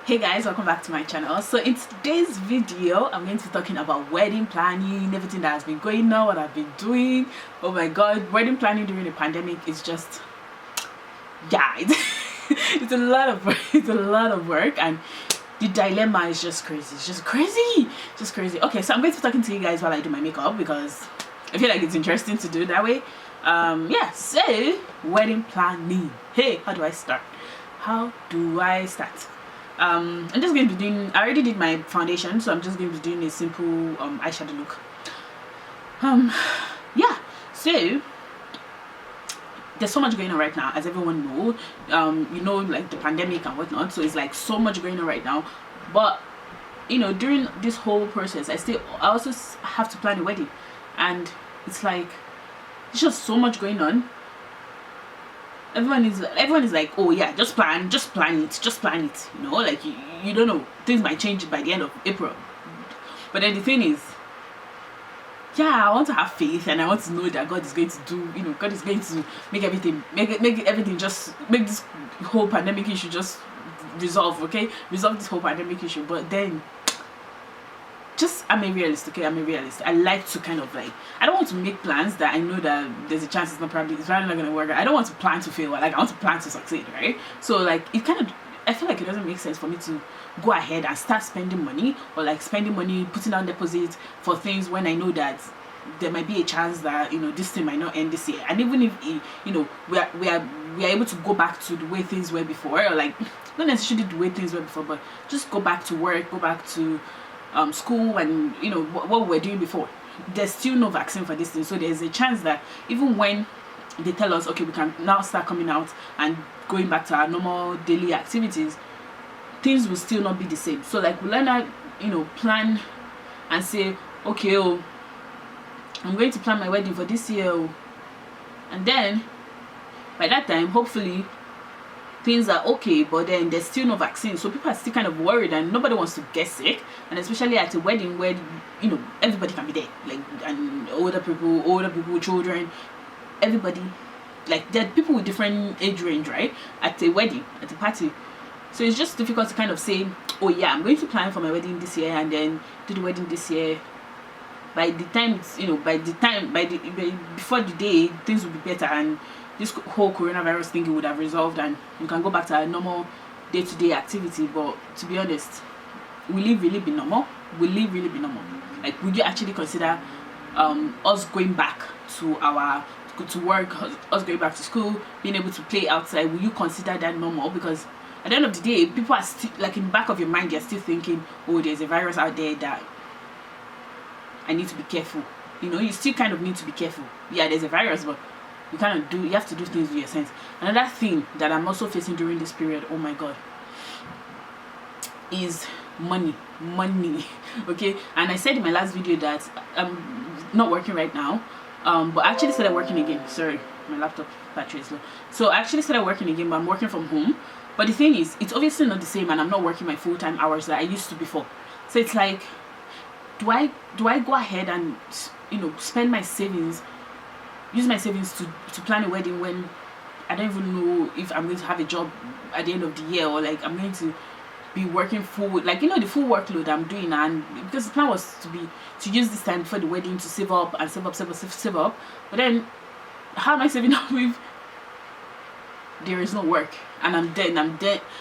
Hey guys, welcome back to my channel. So in today's video I'm going to be talking about wedding planning, everything that has been going on, what I've been doing. Oh my god, wedding planning during the pandemic is just, yeah, it's a lot of work. It's a lot of work, and the dilemma is just crazy. It's just crazy. Okay, so I'm going to be talking to you guys while I do my makeup because I feel like it's interesting to do it that way. Yeah, so wedding planning. Hey, how do I start? I'm just going to be doing, I already did my foundation, so I'm just going to be doing a simple eyeshadow look. Yeah, so there's so much going on right now, as everyone knows. You know, like the pandemic and whatnot, so it's like so much going on right now. But you know, during this whole process, I also have to plan a wedding, and it's like it's just so much going on. Everyone is like, oh yeah, just plan it, you know, like you don't know, things might change by the end of April. But then the thing is, yeah, I want to have faith, and I want to know that God is going to do, you know, God is going to make everything just make this whole pandemic issue just resolve this whole pandemic issue. But then I'm a realist, okay? I'm a realist. I like to kind of like, I don't want to make plans that I know that there's a chance it's probably not gonna work. I don't want to plan to fail. Like, I want to plan to succeed, right? So like, I feel like it doesn't make sense for me to go ahead and start spending money, or like spending money, putting down deposits for things when I know that there might be a chance that, you know, this thing might not end this year. And even if, you know, we are able to go back to the way things were before, or like not necessarily the way things were before, but just go back to work, go back to school, and you know what we were doing before. There's still no vaccine for this thing, so there's a chance that even when they tell us, okay, we can now start coming out and going back to our normal daily activities, things will still not be the same. So like, we learn how, you know, plan and say, okay, oh, I'm going to plan my wedding for this year, oh. And then by that time, hopefully things are okay, but then there's still no vaccine, so people are still kind of worried, and nobody wants to get sick. And especially at a wedding where, you know, everybody can be there, like, and older people, children, everybody, like, there are people with different age range, right, at a wedding, at a party. So it's just difficult to kind of say, oh yeah, I'm going to plan for my wedding this year and then do the wedding this year. By the time it's, you know, before the day, things will be better, and this whole coronavirus thing would have resolved, and you can go back to our normal day-to-day activity. But to be honest, will it really be normal? Like, would you actually consider us going back to work, us going back to school, being able to play outside? Will you consider that normal? Because at the end of the day, people are still, like, in the back of your mind, you're still thinking, oh, there's a virus out there that I need to be careful. You know, you still kind of need to be careful. Yeah, there's a virus, but you have to do things with your sense. Another thing that I'm also facing during this period, oh my god, is money. Okay, and I said in my last video that I'm not working right now, but I actually started working again. Sorry, my laptop battery is low. So I actually started working again, but I'm working from home. But the thing is, it's obviously not the same, and I'm not working my full-time hours that I used to before. So it's like, do I go ahead and, you know, spend my savings, use my savings to plan a wedding when I don't even know if I'm going to have a job at the end of the year, or like I'm going to be working full, like, you know, the full workload I'm doing. And because the plan was to use this time before the wedding to save up, but then how am I saving up if there is no work and I'm dead?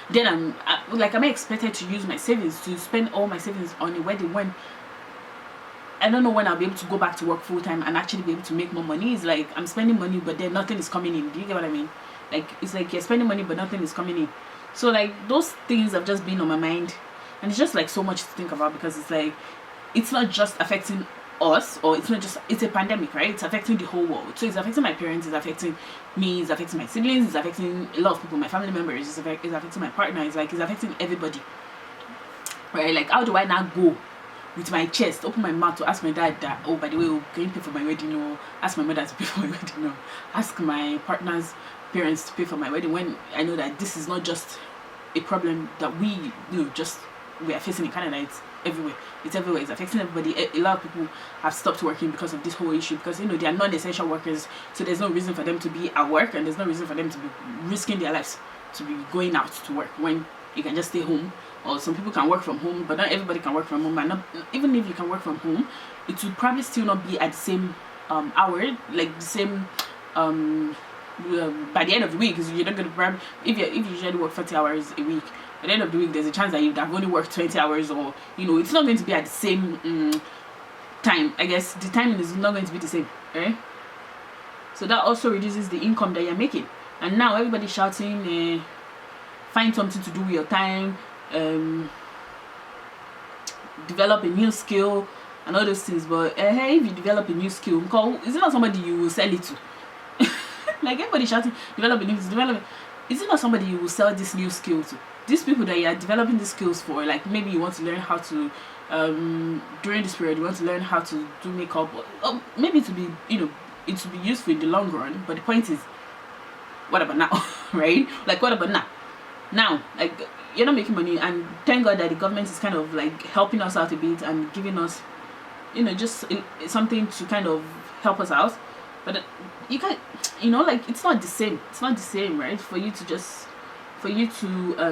Then am I expected to use my savings, to spend all my savings on a wedding when I don't know when I'll be able to go back to work full time and actually be able to make more money? It's like I'm spending money, but then nothing is coming in. Do you get what I mean? Like, it's like you're spending money, but nothing is coming in. So like, those things have just been on my mind, and it's just like so much to think about, because it's like, it's not just affecting us, or it's a pandemic, right? It's affecting the whole world. So it's affecting my parents, it's affecting me, it's affecting my siblings, it's affecting a lot of people, my family members, it's affecting my partner. It's like, it's affecting everybody, right? Like, how do I now go with my chest, open my mouth to ask my dad that, oh, by the way, can you pay for my wedding? Or ask my mother to pay for my wedding? Or ask my partner's parents to pay for my wedding, when I know that this is not just a problem that we are facing in Canada. It's everywhere. It's affecting everybody. A lot of people have stopped working because of this whole issue, because, you know, they are non-essential workers, so there's no reason for them to be at work, and there's no reason for them to be risking their lives to be going out to work when you can just stay home, or some people can work from home, but not everybody can work from home. And not, even if you can work from home, it will probably still not be at the same hour, like the same by the end of the week, because you're not going to probably, if you usually work 40 hours a week, at the end of the week there's a chance that you'd have only worked 20 hours, or it's not going to be at the same time. I guess the timing is not going to be the same, right? So that also reduces the income that you're making. And now everybody's shouting, find something to do with your time, develop a new skill and all those things. But hey, if you develop a new skill, is it not somebody you will sell it to? Like everybody shouting, develop a new skill, develop. Is it not somebody you will sell this new skill to? These people that you are developing the skills for, like maybe you want to learn how to, during this period, you want to learn how to do makeup, or maybe to be, it will be useful in the long run. But the point is, what about now, right? Like, what about now? Now, like, you're not making money, and thank God that the government is kind of like helping us out a bit and giving us, just something to kind of help us out. But you can't, like, it's not the same. It's not the same, right? For you to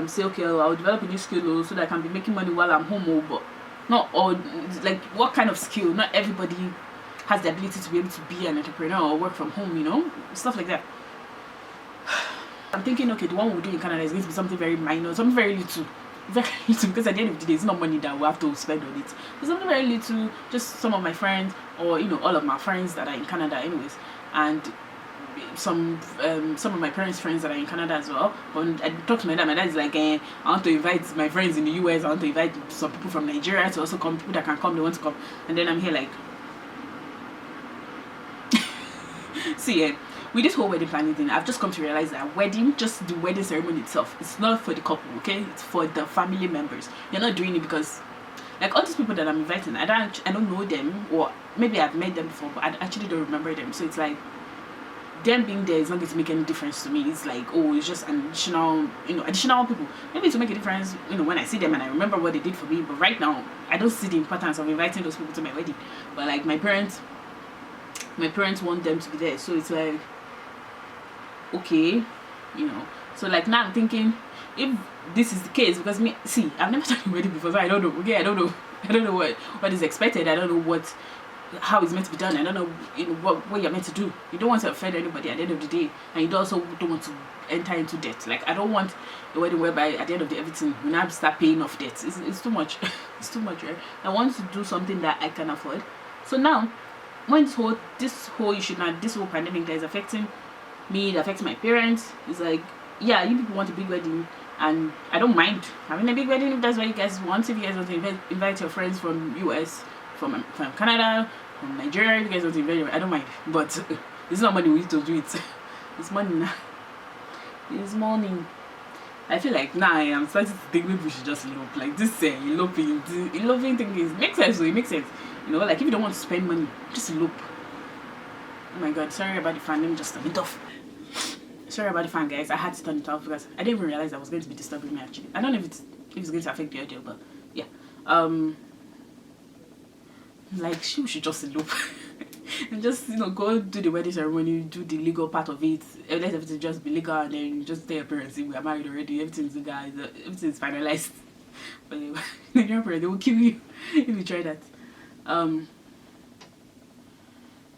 say, okay, I'll develop a new skill so that I can be making money while I'm home, but not, or like, what kind of skill? Not everybody has the ability to be able to be an entrepreneur or work from home, stuff like that. I'm thinking, okay, the one we'll do in Canada is going to be something very minor, something very little, because at the end of the day, it's not money that we have to spend on it. It's something very little, just some of my friends, or all of my friends that are in Canada, anyways, and some of my parents' friends that are in Canada as well. But I talk to my dad. My dad is like, I want to invite my friends in the US. I want to invite some people from Nigeria to also come. People that can come, they want to come, and then I'm here like, see, with this whole wedding planning thing, I've just come to realize that just the wedding ceremony itself, it's not for the couple, okay? It's for the family members. You're not doing it because, like, all these people that I'm inviting, I don't know them, or maybe I've met them before, but I actually don't remember them. So it's like, them being there is not going to make any difference to me. It's like, it's just an additional people. Maybe to make a difference, when I see them and I remember what they did for me. But right now, I don't see the importance of inviting those people to my wedding. But like my parents want them to be there, so it's like, okay, so like now I'm thinking, if this is the case, because I've never done a wedding before, so I don't know. Okay, I don't know what is expected. I don't know how it's meant to be done. I don't know what you're meant to do. You don't want to offend anybody at the end of the day, and you also don't want to enter into debt. Like, I don't want a wedding whereby at the end of the everything we now start paying off debts. It's too much. It's too much, right? I want to do something that I can afford. So now, when this whole issue now, this whole pandemic that is affecting me, that affects my parents, it's like, yeah, you people want a big wedding, and I don't mind having a big wedding if that's what you guys want. If you guys want to invite your friends from US, from Canada, from Nigeria, if you guys want to invite, I don't mind. But it's not money we need to do it. It's money now. It's money. I feel like now I'm starting to think maybe we should just elope. Like this eloping thing makes sense. So it makes sense. Like if you don't want to spend money, just elope. Oh my god, sorry about the fan. Let me just turn it off. Sorry about the fan, guys. I had to turn it off because I didn't even realize I was going to be disturbing me actually. I don't know if it's going to affect the audio, but yeah. Like she should just elope. And just go do the wedding ceremony, do the legal part of it, let everything just be legal, and then you just tell your parents we are married already, everything's legal, everything's finalized. But your parents, they will kill you if you try that.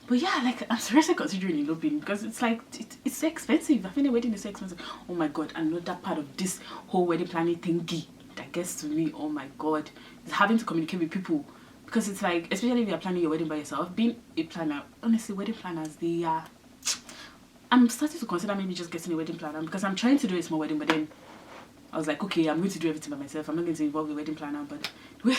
But yeah, like I'm seriously considering eloping because it's like it's so expensive. I think a wedding is so expensive. Oh my god, another part of this whole wedding planning thingy that gets to me, oh my god, is having to communicate with people. Because it's like, especially if you're planning your wedding by yourself, being a planner, honestly, wedding planners, they are... I'm starting to consider maybe just getting a wedding planner because I'm trying to do a small wedding, but then I was like, okay, I'm going to do everything by myself. I'm not going to involve a wedding planner, but the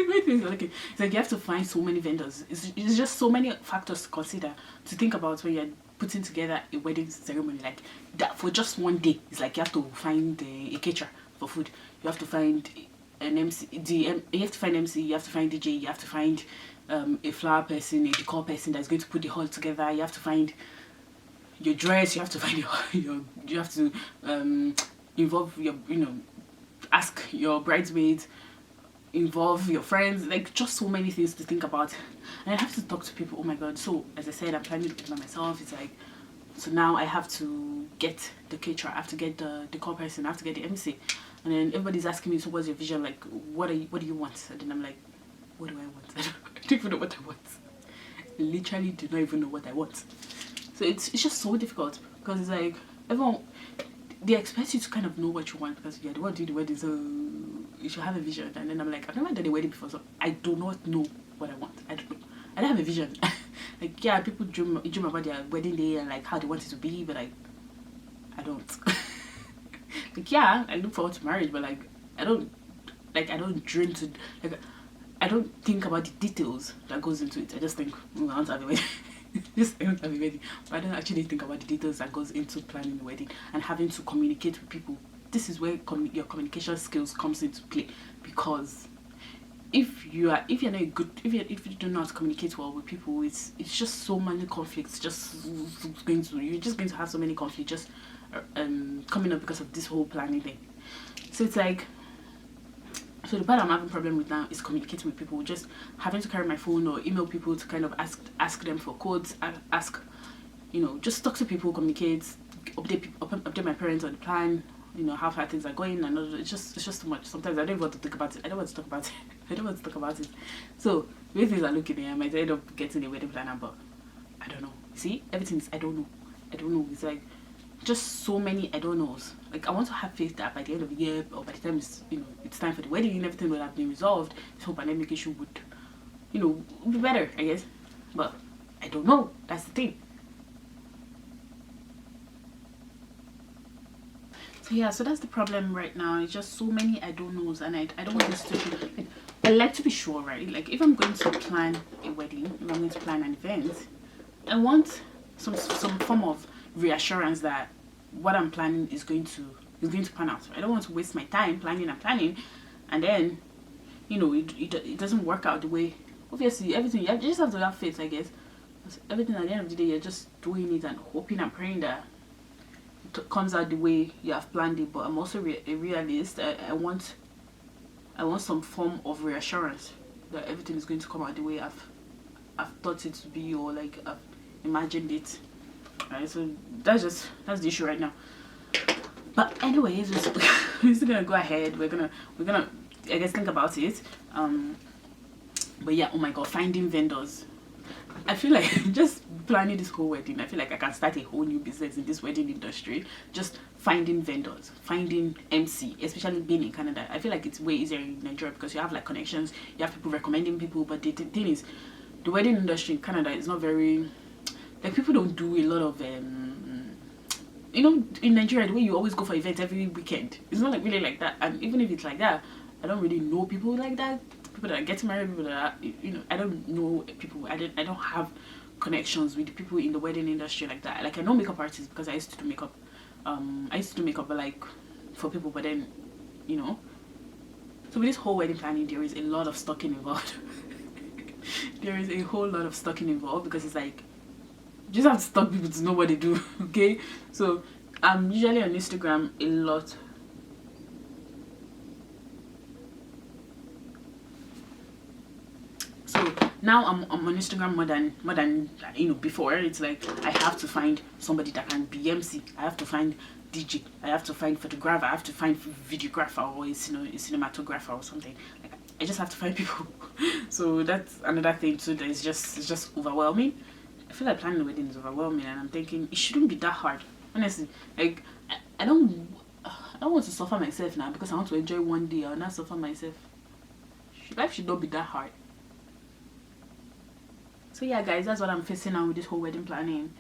way things are looking, it's like you have to find so many vendors. It's just so many factors to consider, to think about when you're putting together a wedding ceremony. Like that for just one day, it's like you have to find a caterer for food. You have to find an MC, you have to find MC, you have to find DJ, you have to find a flower person, a decor person that's going to put the hall together. You have to find your dress, you have to find you have to involve your, ask your bridesmaids, involve your friends, like just so many things to think about. And I have to talk to people. Oh my god. So as I said, I'm planning to do it by myself. It's like, so now I have to get the caterer, I have to get the decor person, I have to get the MC. And then everybody's asking me, so what's your vision? Like, what do you want? And then I'm like, what do I want? I don't even know what I want. I literally do not even know what I want. So it's just so difficult, because it's like everyone, they expect you to kind of know what you want, because you're the one doing the wedding, so you should have a vision. And then I'm like, I've never done a wedding before, so I do not know what I want. I don't know. I don't have a vision. Like, yeah, people dream about their wedding day and like how they want it to be, but like, I don't. Like, yeah, I look forward to marriage, but like, I don't dream to, like, I don't think about the details that goes into it. I just think, I want to have a wedding. Just I want to have a wedding. But I don't actually think about the details that goes into planning the wedding and having to communicate with people. This is where your communication skills comes into play, because if you're not if you do not communicate well with people, it's just so many conflicts. You're just going to have so many conflicts just coming up because of this whole planning thing. So it's like, so the part I'm having problem with now is communicating with people, just having to carry my phone or email people to kind of ask them for codes, ask, just talk to people, communicate, update my parents on the plan, how far things are going, and it's just too much. Sometimes I don't want to think about it. I don't want to talk about it. I don't want to talk about it. So the way things are looking, I might end up getting a wedding planner, but I don't know. See, everything is I don't know. It's like just so many I don't knows. Like, I want to have faith that by the end of the year, or by the time it's time for the wedding, everything will have been resolved. This whole pandemic issue would, be better, I guess. But I don't know. That's the thing. So yeah, so that's the problem right now. It's just so many I don't knows, and I don't want this to be. I like to be sure, right? Like, if I'm going to plan a wedding, if I'm going to plan an event, I want some form of reassurance that what I'm planning is going to pan out. I don't want to waste my time planning, and then it doesn't work out the way. Obviously, everything you just have to have faith, I guess. Everything at the end of the day, you're just doing it and hoping and praying that it comes out the way you have planned it. But I'm also a realist. I want some form of reassurance that everything is going to come out the way I've thought it to be, or like I've imagined it. Right, so that's the issue right now. But anyways, we're still gonna go ahead. We're gonna I guess think about it. But yeah, oh my god, finding vendors. I feel like just planning this whole wedding, I feel like I can start a whole new business in this wedding industry. Just finding vendors, finding MC, especially being in Canada. I feel like it's way easier in Nigeria because you have like connections, you have people recommending people. But the thing is, the wedding industry in Canada is not very, like, people don't do a lot of in Nigeria, the way you always go for events every weekend, it's not like really like that. And even if it's like that, I don't really know people like that. People that are getting married, people that are, I don't know people. I don't have connections with people in the wedding industry like that. Like, I know makeup artists because I used to do makeup. But like for people, but then, so with this whole wedding planning, there is a lot of stocking involved. There is a whole lot of stocking involved, because it's like, you just have to stalk people to know what they do. Okay, so I'm usually on Instagram a lot. So now I'm on Instagram more than before. It's like I have to find somebody that can be MC. I have to find DJ. I have to find photographer. I have to find videographer, or a cinematographer or something. Like, I just have to find people. So that's another thing too. That it's just overwhelming. I feel like planning a wedding is overwhelming, and I'm thinking it shouldn't be that hard. Honestly, like, I don't want to suffer myself now because I want to enjoy one day. I'll not suffer myself. Life should not be that hard. So yeah, guys, that's what I'm facing now with this whole wedding planning,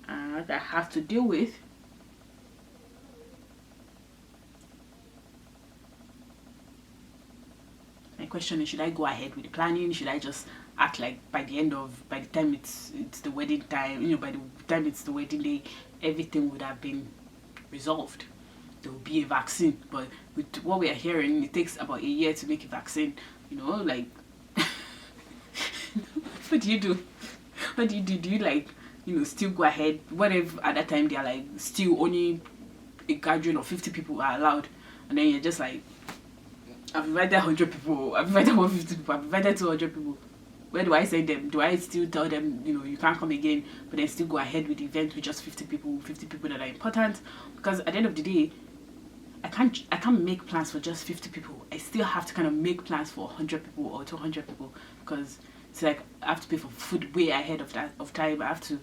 that I have to deal with. My question is, should I go ahead with the planning? Should I just act like by the time it's the wedding time, by the time it's the wedding day, everything would have been resolved? There will be a vaccine, but with what we are hearing, it takes about a year to make a vaccine. Like, what do you do? What do you do? Do you, like, still go ahead? What if at that time they are like still only a gathering of 50 people are allowed, and then you're just like, I've invited 100 people, I've invited 150 people, I've invited 200 people. Where do I send them? Do I still tell them, you can't come again, but then still go ahead with the event with just 50 people that are important? Because at the end of the day, I can't make plans for just 50 people. I still have to kind of make plans for 100 people or 200 people, because it's like I have to pay for food way ahead of time. I have to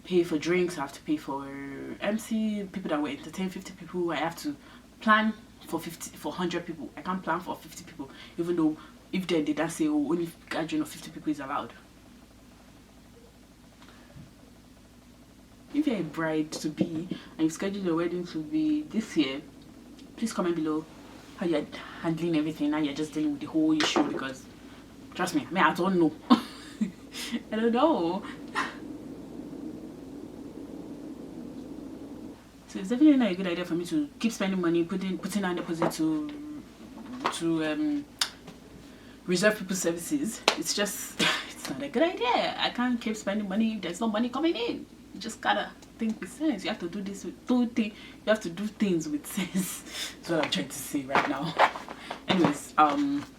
pay for drinks, I have to pay for MC, people that will entertain 50 people. I have to plan for 100 people. I can't plan for 50 people, even though if they don't say, oh, only gathering of 50 people is allowed. If you're a bride to be and you schedule your wedding to be this year, please comment below how you're handling everything. Now you're just dealing with the whole issue, because trust me, I don't know. I don't know. So it's definitely not a good idea for me to keep spending money, putting down deposit to reserve people's services. It's just it's not a good idea. I can't keep spending money if there's no money coming in. You just gotta think with sense. You have to do this with you have to do things with sense. That's what I'm trying to say right now. Anyways,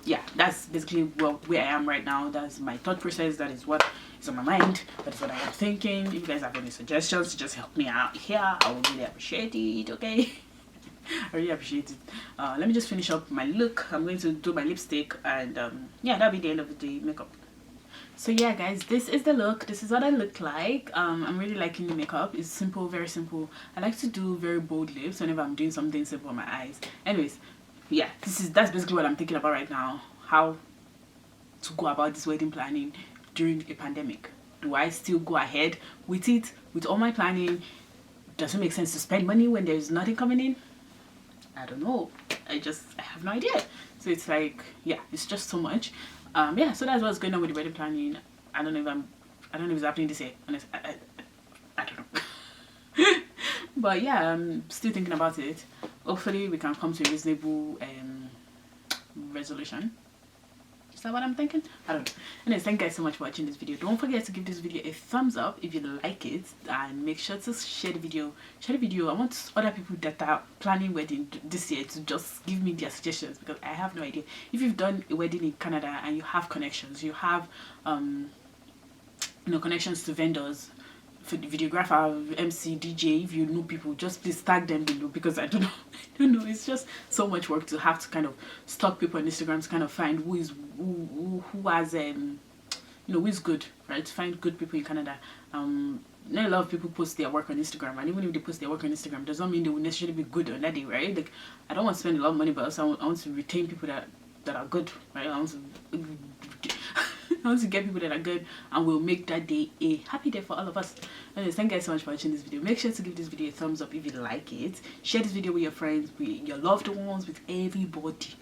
yeah, that's basically where I am right now. That's my thought process. That is what is on my mind. That is what I am thinking. If you guys have any suggestions, just help me out here. I would really appreciate it. Okay. I really appreciate it. Let me just finish up my look. I'm going to do my lipstick, and yeah, that'll be the end of the makeup. So yeah, guys, this is the look. This is what I look like. I'm really liking the makeup. It's simple, very simple. I like to do very bold lips whenever I'm doing something simple on my eyes. Anyways, yeah, that's basically what I'm thinking about right now. How to go about this wedding planning during a pandemic. Do I still go ahead with it, with all my planning? Does it make sense to spend money when there's nothing coming in? I don't know. I have no idea. So it's like, yeah, it's just so much. Yeah, so that's what's going on with the wedding planning. I don't know if it's happening this year. Honestly, I don't know. But yeah, I'm still thinking about it. Hopefully we can come to a reasonable resolution. Is that what I'm thinking? I don't know. Anyways, thank you guys so much for watching this video. Don't forget to give this video a thumbs up if you like it, and make sure to share the video. I want other people that are planning wedding this year to just give me their suggestions, because I have no idea. If you've done a wedding in Canada and you have connections, you have connections to vendors, for the videographer, MC, DJ, if you know people, just please tag them below, because I don't know. It's just so much work to have to kind of stalk people on Instagram to kind of find who has who is good, right? To find good people in Canada. Not a lot of people post their work on Instagram, and even if they post their work on Instagram, does not mean they will necessarily be good on that day, right? Like, I don't want to spend a lot of money, but also I want to retain people that are good, right? I want to get people that are good and will make that day a happy day for all of us. Anyways, thank you guys so much for watching this video. Make sure to give this video a thumbs up if you like it. Share this video with your friends, with your loved ones, with everybody.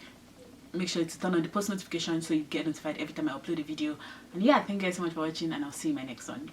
Make sure to turn on the post notification so you get notified every time I upload a video. And yeah, thank you guys so much for watching, and I'll see you in my next one.